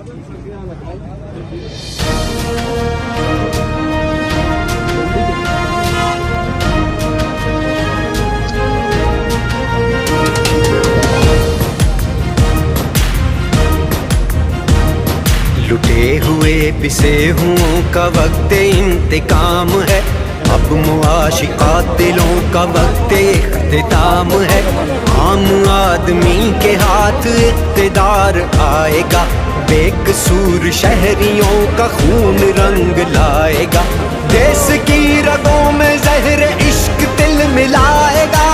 लुटे हुए पिसे हुओं का वक्त इंतकाम है, अब मुआशिका दिलों का वक्त इख्तिताम है। आम आदमी के हाथ इक़्तिदार आएगा, बेकसूर शहरियों का खून रंग लाएगा। देश की रगों में ज़हर इश्क दिल मिलाएगा,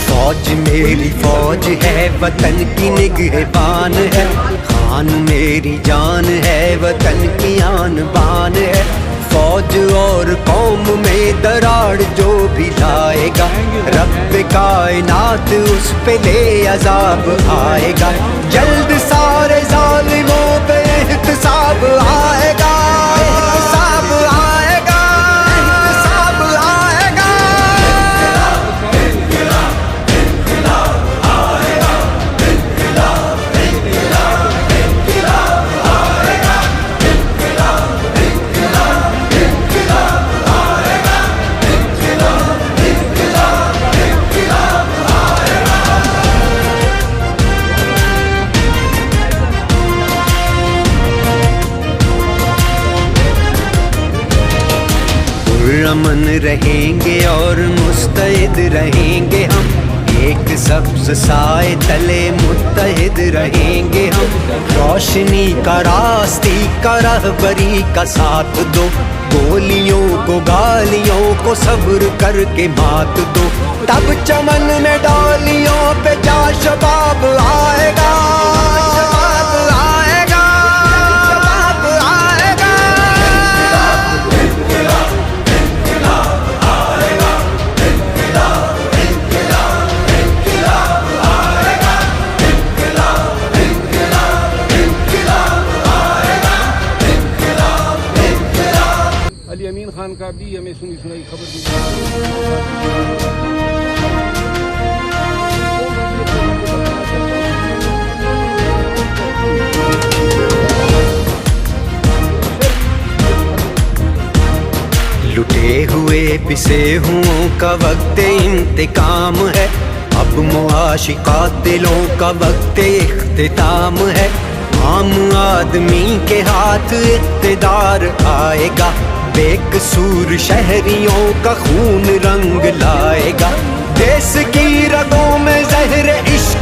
फौज मेरी फौज है, वतन की निगहबान है। खान मेरी जान है, वतन की आन बान है। फौज और कौम में दरार जो भी लाएगा, रब कायनात उस पे ले अज़ाब आएगा। जल्द सारे ज़ालिमों पे एहतसाब आएगा, एहतसाब आएगा, एहतसाब आएगा। अमन रहेंगे और मुस्तैद रहेंगे हम, एक सब्ज़ साए तले मुत्तहिद रहेंगे हम। रोशनी का रास्ती का रहबरी का साथ दो, गोलियों को गालियों को सब्र करके मात दो। तब चमन में डालियों पे जा शबाब आएगा, शबाब आएगा, शबाब आएगा। अली अमीन खान का भी हमें सुनी सुनाई खबर दी। लुटे हुए पिसे हुओं का वक्त इंतकाम है, अब मुआशिका दिलों का वक्त इख्तिताम है। आम आदमी के हाथ इक़्तिदार आएगा, बेकसूर शहरियों का खून रंग लाएगा। देश की रगों में ज़हर इश्क